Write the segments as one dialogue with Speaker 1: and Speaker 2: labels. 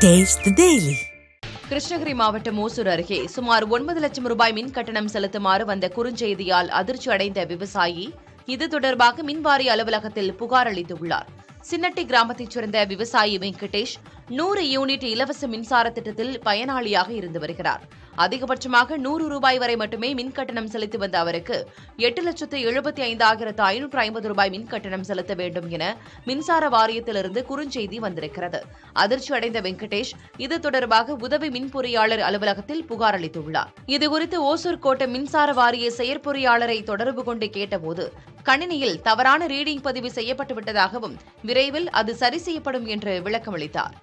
Speaker 1: Taste the Daily.
Speaker 2: Krishnagiri மாவட்டம் ஓசூர் அருகே சுமார் 9 லட்சம் ரூபாய் மின் கட்டணம் செலுத்துமாறு வந்த குறுஞ்செய்தியால் அதிர்ச்சி அடைந்த விவசாயி இது தொடர்பாக மின்வாரிய அலுவலகத்தில் புகார் அளித்துள்ளார். சின்னட்டி கிராமத்தைச் சேர்ந்த விவசாயி வெங்கடேஷ் 100 யூனிட் இலவச மின்சார திட்டத்தில் பயனாளியாக இருந்து வருகிறார். அதிகபட்சமாக 100 ரூபாய் வரை மட்டுமே மின் கட்டணம் செலுத்தி வந்த அவருக்கு 8,75,550 ரூபாய் மின் கட்டணம் செலுத்த வேண்டும் என மின்சார வாரியத்திலிருந்து குறுஞ்செய்தி வந்திருக்கிறது. அதிர்ச்சி அடைந்த வெங்கடேஷ் இது தொடர்பாக உதவி மின் பொறியாளர் அலுவலகத்தில் புகார் அளித்துள்ளார். இதுகுறித்து ஓசூர் கோட்ட மின்சார வாரிய செயற்பொறியாளரை தொடர்பு கொண்டு கேட்டபோது கணினியில் தவறான ரீடிங் பதிவு செய்யப்பட்டுவிட்டதாகவும் விரைவில் அது சரி செய்யப்படும் என்று விளக்கமளித்தார்.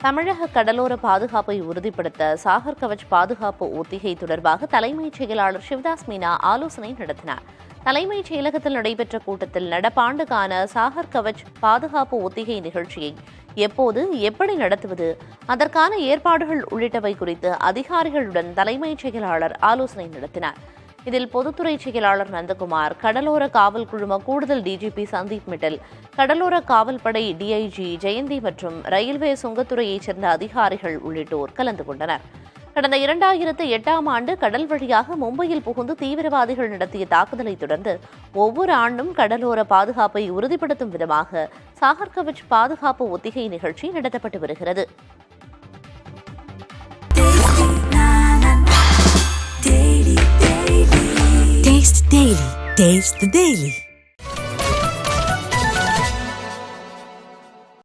Speaker 3: தமிழக கடலோர பாதுகாப்பை உறுதிப்படுத்த சாகர் கவச் பாதுகாப்பு ஒத்திகை தொடர்பாக தலைமைச் செயலாளர் சிவதாஸ் மீனா ஆலோசனை நடத்தினார். தலைமைச் செயலகத்தில் நடைபெற்ற கூட்டத்தில் நடப்பாண்டுக்கான சாகர் கவச் பாதுகாப்பு ஒத்திகை நிகழ்ச்சியை எப்போது எப்படி நடத்துவது, அதற்கான ஏற்பாடுகள் உள்ளிட்டவை குறித்து அதிகாரிகளுடன் தலைமைச் செயலாளர் ஆலோசனை நடத்தினார். இதில் பொதுத்துறை செயலாளர் நந்தகுமார், கடலோர காவல் குழும கூடுதல் டிஜிபி சந்தீப் மிட்டல், கடலோர காவல்படை டிஐஜி ஜெயந்தி மற்றும் ரயில்வே சுங்கத்துறையைச் சேர்ந்த அதிகாரிகள் உள்ளிட்டோர் கலந்து கொண்டனர். கடந்த 2008ஆம் ஆண்டு கடல் வழியாக மும்பையில் புகுந்து தீவிரவாதிகள் நடத்திய தாக்குதலை தொடர்ந்து ஒவ்வொரு ஆண்டும் கடலோர பாதுகாப்பை உறுதிப்படுத்தும் விதமாக சாகர் கவச் பாதுகாப்பு ஒத்திகை நிகழ்ச்சி நடத்தப்பட்டு வருகிறது.
Speaker 1: Taste the Daily.